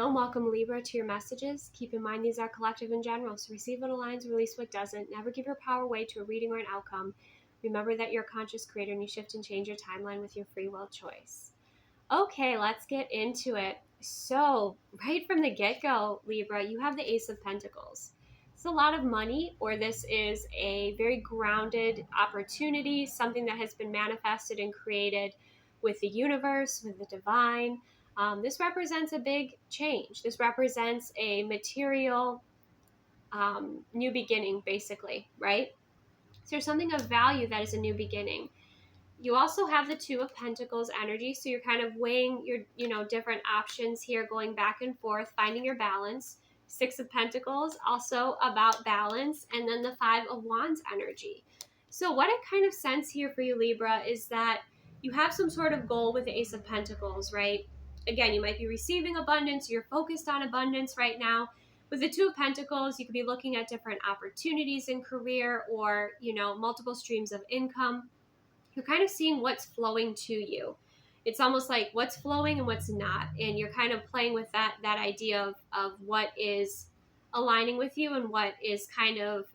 and welcome, Libra, to your messages. Keep in mind these are collective and general, so receive what aligns, release what doesn't. Never give your power away to a reading or an outcome. Remember that you're a conscious creator and you shift and change your timeline with your free will choice. Okay, let's get into it. So, right from the get-go, Libra, you have the Ace of Pentacles. It's a lot of money, or this is a very grounded opportunity, something that has been manifested and created with the universe, with the divine. This represents a big change. This represents a material new beginning, basically, right? So there's something of value that is a new beginning. You also have the Two of Pentacles energy, so you're kind of weighing your, different options here, going back and forth, finding your balance. Six of Pentacles, also about balance, and then the Five of Wands energy. So what it kind of sense here for you, Libra, is that you have some sort of goal with the Ace of Pentacles, right? Again, you might be receiving abundance, you're focused on abundance right now. With the Two of Pentacles, you could be looking at different opportunities in career or, multiple streams of income. You're kind of seeing what's flowing to you. It's almost like what's flowing and what's not. And you're kind of playing with that idea of what is aligning with you and what is kind of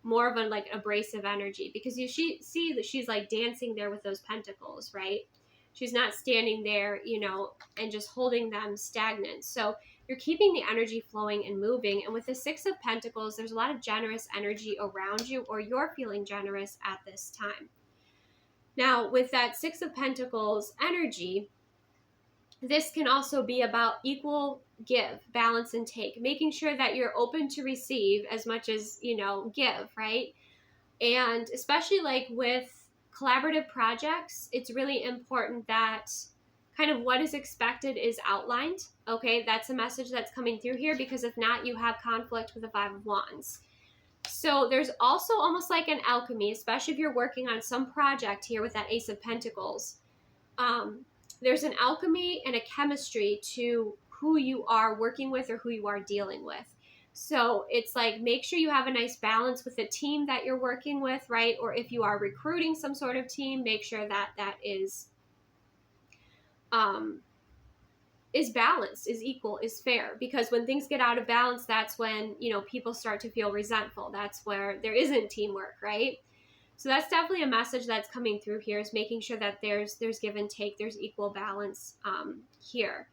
more of a like abrasive energy, because you see that she's like dancing there with those pentacles, right? She's not standing there, and just holding them stagnant. So you're keeping the energy flowing and moving. And with the Six of Pentacles, there's a lot of generous energy around you, or you're feeling generous at this time. Now, with that Six of Pentacles energy, this can also be about equal give, balance, and take, making sure that you're open to receive as much as, give, right? And especially like with collaborative projects, it's really important that kind of what is expected is outlined. Okay, that's a message that's coming through here, because if not, you have conflict with the Five of Wands. So there's also almost like an alchemy, especially if you're working on some project here with that Ace of Pentacles. There's an alchemy and a chemistry to who you are working with or who you are dealing with. So it's like, make sure you have a nice balance with the team that you're working with, right? Or if you are recruiting some sort of team, make sure that that is balanced, is equal, is fair. Because when things get out of balance, that's when, people start to feel resentful. That's where there isn't teamwork, right? So that's definitely a message that's coming through here, is making sure that there's give and take, there's equal balance here.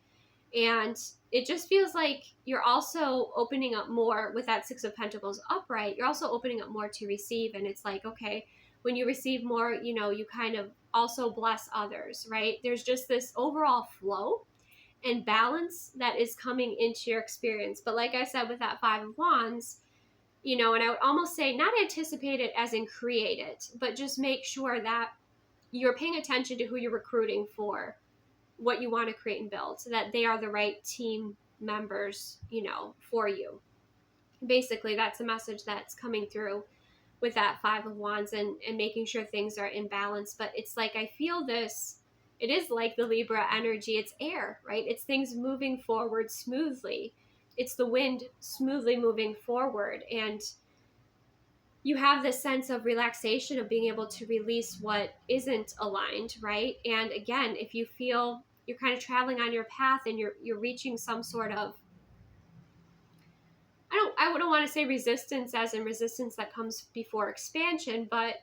And it just feels like you're also opening up more with that Six of Pentacles upright. You're also opening up more to receive. And it's like, okay, when you receive more, you kind of also bless others, right? There's just this overall flow and balance that is coming into your experience. But like I said, with that Five of Wands, and I would almost say not anticipate it as in create it, but just make sure that you're paying attention to who you're recruiting for what you want to create and build, so that they are the right team members, for you. Basically, that's a message that's coming through with that Five of Wands, and making sure things are in balance. But it's like, I feel this, it is like the Libra energy. It's air, right? It's things moving forward smoothly. It's the wind smoothly moving forward. And you have this sense of relaxation, of being able to release what isn't aligned, right? And again, if you feel you're kind of traveling on your path and you're reaching some sort of, I wouldn't want to say resistance as in resistance that comes before expansion, but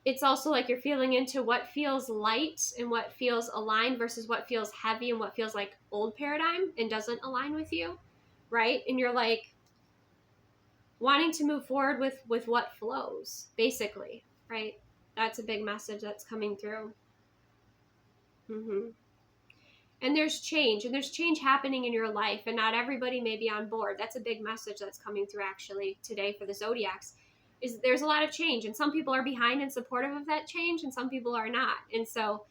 it's also like you're feeling into what feels light and what feels aligned versus what feels heavy and what feels like old paradigm and doesn't align with you, right? And you're like wanting to move forward with what flows, basically, right? That's a big message that's coming through. And there's change happening in your life, and not everybody may be on board. That's a big message that's coming through actually today for the Zodiacs. Is there's a lot of change, and some people are behind and supportive of that change, and some people are not. And so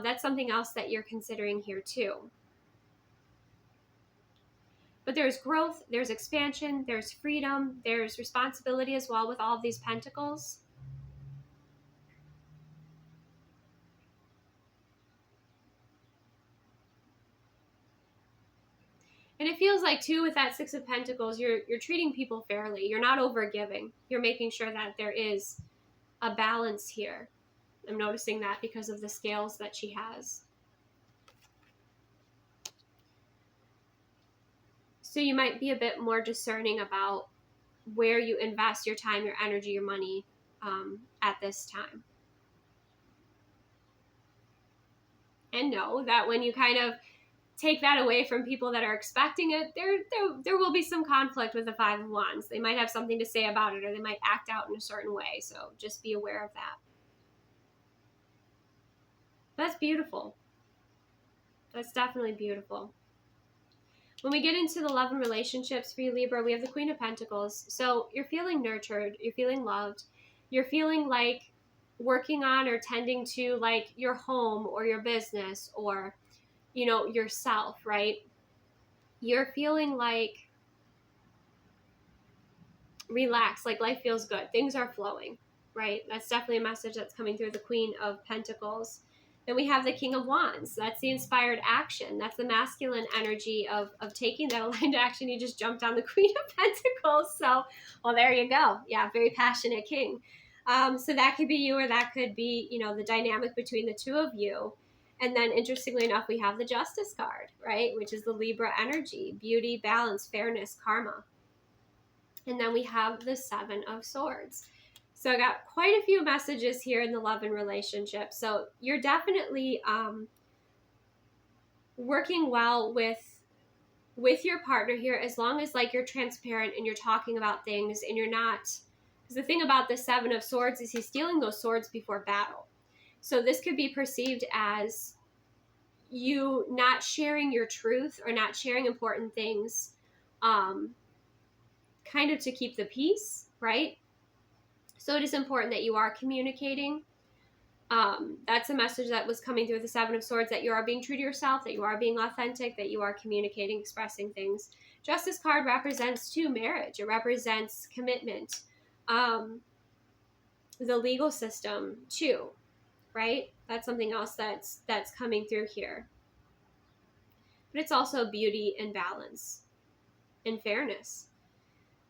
that's something else that you're considering here too. But there's growth, there's expansion, there's freedom, there's responsibility as well with all of these pentacles. And it feels like too, with that Six of Pentacles, you're treating people fairly. You're not overgiving. You're making sure that there is a balance here. I'm noticing that because of the scales that she has. So you might be a bit more discerning about where you invest your time, your energy, your money at this time. And know that when you kind of take that away from people that are expecting it, there will be some conflict with the Five of Wands. They might have something to say about it, or they might act out in a certain way. So just be aware of that. That's beautiful. That's definitely beautiful. When we get into the love and relationships for you, Libra, we have the Queen of Pentacles. So you're feeling nurtured, you're feeling loved, you're feeling like working on or tending to like your home or your business or, you know, yourself, right? You're feeling like relaxed, like life feels good, things are flowing, right? That's definitely a message that's coming through the Queen of Pentacles. Then we have the King of Wands. That's the inspired action. That's the masculine energy of taking that aligned action. You just jumped on the Queen of Pentacles. So, well, there you go. Yeah, very passionate king. So that could be you, or that could be, you know, the dynamic between the two of you. And then interestingly enough, we have the Justice card, right? Which is the Libra energy, beauty, balance, fairness, karma. And then we have the Seven of Swords. So I got quite a few messages here in the love and relationship. So you're definitely working well with your partner here, as long as like you're transparent and you're talking about things and you're not, because the thing about the Seven of Swords is he's stealing those swords before battle. So this could be perceived as you not sharing your truth or not sharing important things, kind of to keep the peace, right? So it is important that you are communicating. That's a message that was coming through the Seven of Swords, that you are being true to yourself, that you are being authentic, that you are communicating, expressing things. Justice card represents too marriage. It represents commitment. The legal system too, right? That's something else that's coming through here. But it's also beauty and balance and fairness.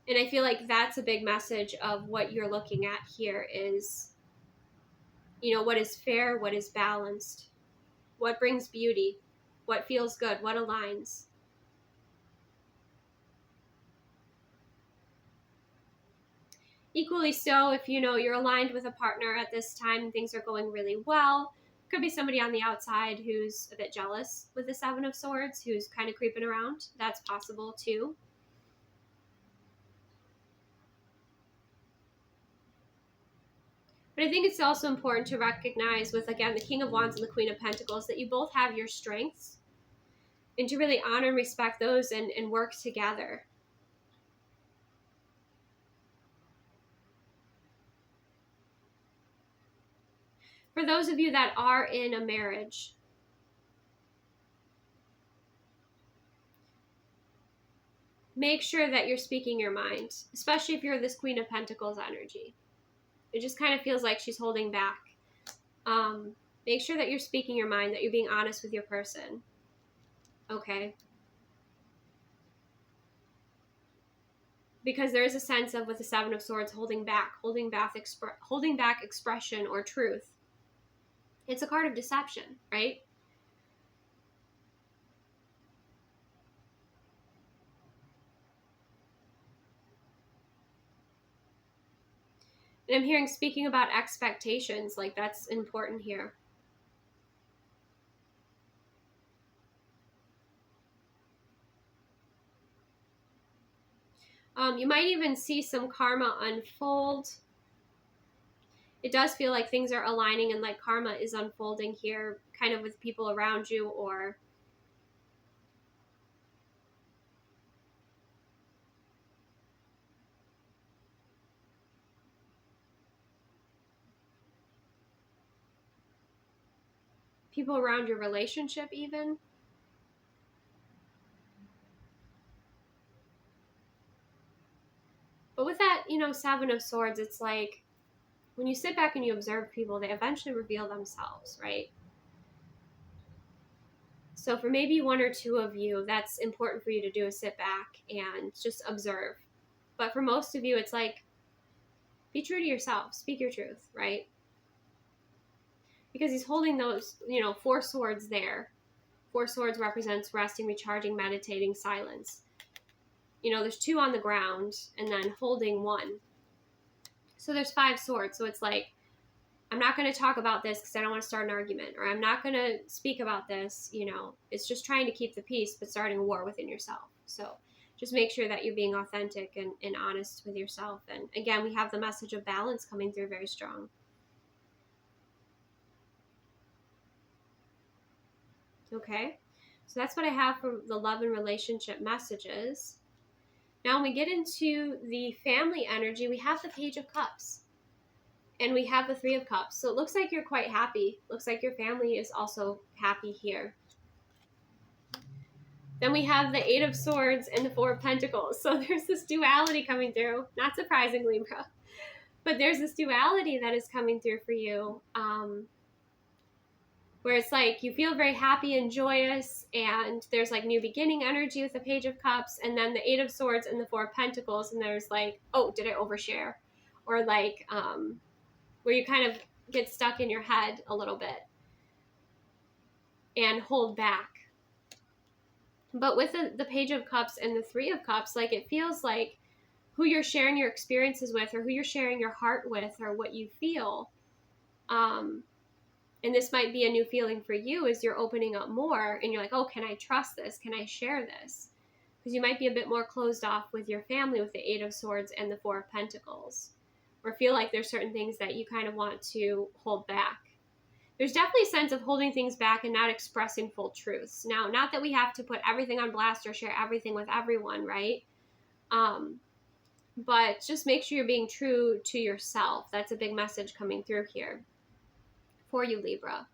And I feel like that's a big message of what you're looking at here is, you know, what is fair, what is balanced, what brings beauty, what feels good, what aligns. Equally so, if you know you're aligned with a partner at this time and things are going really well, could be somebody on the outside who's a bit jealous with the Seven of Swords, who's kind of creeping around. That's possible too. But I think it's also important to recognize with, again, the King of Wands and the Queen of Pentacles, that you both have your strengths, and to really honor and respect those and work together. For those of you that are in a marriage, make sure that you're speaking your mind, especially if you're this Queen of Pentacles energy. It just kind of feels like she's holding back. Make sure that you're speaking your mind, that you're being honest with your person. Okay? Because there is a sense of, with the Seven of Swords, holding back expression or truth. It's a card of deception, right? And I'm hearing speaking about expectations, like that's important here. You might even see some karma unfold. It does feel like things are aligning and like karma is unfolding here, kind of with people around you or people around your relationship even. But with that, you know, Seven of Swords, it's like when you sit back and you observe people, they eventually reveal themselves, right? So for maybe one or two of you, that's important for you to do, is sit back and just observe. But for most of you, it's like, be true to yourself, speak your truth, right? Because he's holding those, you know, four swords there. Four swords represents resting, recharging, meditating, silence. there's 2 on the ground and then holding 1. So there's 5 swords. So it's like, I'm not going to talk about this because I don't want to start an argument, or I'm not going to speak about this. It's just trying to keep the peace, but starting a war within yourself. So just make sure that you're being authentic and honest with yourself. And again, we have the message of balance coming through very strong. Okay, so that's what I have for the love and relationship messages. Now, when we get into the family energy, we have the Page of Cups. And we have the 3 of Cups. So it looks like you're quite happy. Looks like your family is also happy here. Then we have the 8 of Swords and the 4 of Pentacles. So there's this duality coming through. Not surprisingly, Libra. But there's this duality that is coming through for you. Where it's like you feel very happy and joyous. And there's like new beginning energy with the Page of Cups. And then the 8 of Swords and the 4 of Pentacles. And there's like, oh, did I overshare? Or like... where you kind of get stuck in your head a little bit and hold back. But with the Page of Cups and the 3 of Cups, like it feels like who you're sharing your experiences with, or who you're sharing your heart with, or what you feel. And this might be a new feeling for you as you're opening up more and you're like, oh, can I trust this? Can I share this? Because you might be a bit more closed off with your family with the 8 of Swords and the 4 of Pentacles. Or feel like there's certain things that you kind of want to hold back. There's definitely a sense of holding things back and not expressing full truths. Now, not that we have to put everything on blast or share everything with everyone, right? But just make sure you're being true to yourself. That's a big message coming through here for you, Libra.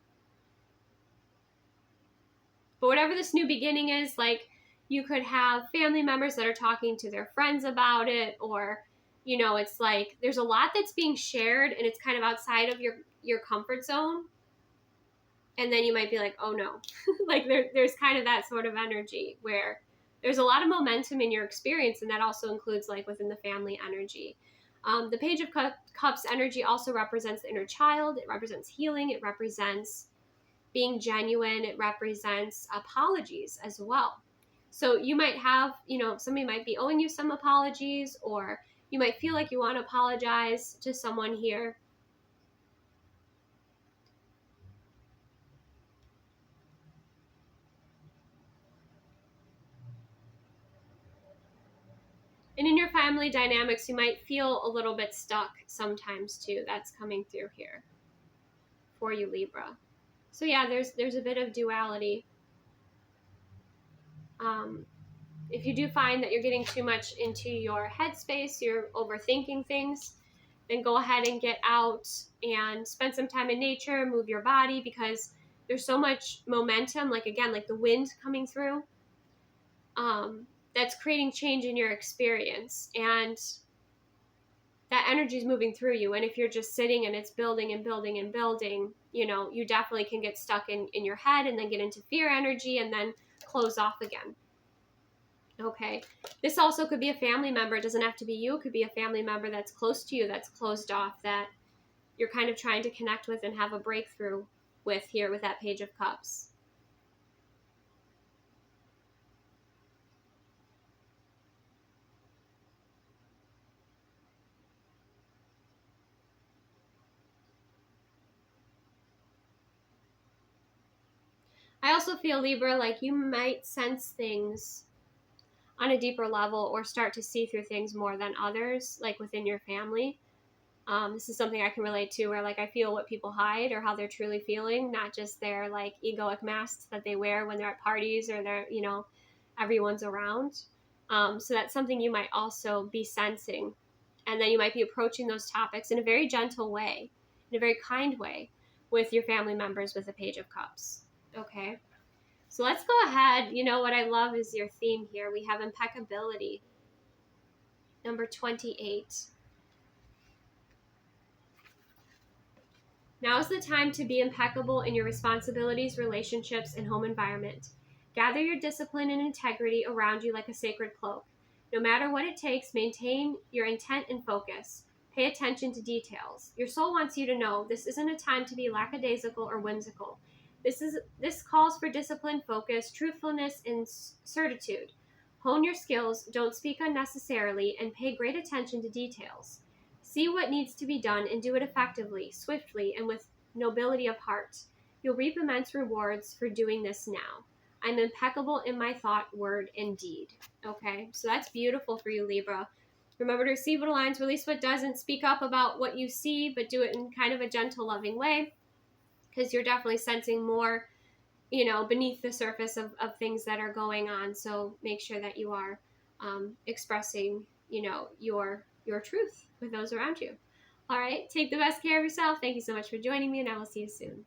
But whatever this new beginning is, like you could have family members that are talking to their friends about it, or it's like there's a lot that's being shared and it's kind of outside of your comfort zone. And then you might be like, oh no, like there's kind of that sort of energy where there's a lot of momentum in your experience. And that also includes like within the family energy. The Page of Cups energy also represents the inner child. It represents healing. It represents being genuine. It represents apologies as well. So you might have, somebody might be owing you some apologies, or you might feel like you want to apologize to someone here. And in your family dynamics, you might feel a little bit stuck sometimes too. That's coming through here for you, Libra. So yeah, there's a bit of duality. If you do find that you're getting too much into your headspace, you're overthinking things, then go ahead and get out and spend some time in nature, move your body, because there's so much momentum, like again, like the wind coming through, that's creating change in your experience, and that energy is moving through you. And if you're just sitting and it's building and building and building, you definitely can get stuck in your head and then get into fear energy and then close off again. Okay, this also could be a family member. It doesn't have to be you. It could be a family member that's close to you, that's closed off, that you're kind of trying to connect with and have a breakthrough with here with that Page of Cups. I also feel, Libra, like you might sense things on a deeper level or start to see through things more than others, like within your family. This is something I can relate to, where like I feel what people hide or how they're truly feeling, not just their like egoic masks that they wear when they're at parties or they're, everyone's around. So that's something you might also be sensing. And then you might be approaching those topics in a very gentle way, in a very kind way with your family members with the Page of Cups. Okay. So let's go ahead. What I love is your theme here. We have impeccability. Number 28. Now is the time to be impeccable in your responsibilities, relationships, and home environment. Gather your discipline and integrity around you like a sacred cloak. No matter what it takes, maintain your intent and focus. Pay attention to details. Your soul wants you to know this isn't a time to be lackadaisical or whimsical. This calls for discipline, focus, truthfulness, and certitude. Hone your skills, don't speak unnecessarily, and pay great attention to details. See what needs to be done and do it effectively, swiftly, and with nobility of heart. You'll reap immense rewards for doing this now. I'm impeccable in my thought, word, and deed. Okay, so that's beautiful for you, Libra. Remember to receive what aligns, release what doesn't. Speak up about what you see, but do it in kind of a gentle, loving way, because you're definitely sensing more, beneath the surface of things that are going on. So make sure that you are expressing, your truth with those around you. All right, take the best care of yourself. Thank you so much for joining me, and I will see you soon.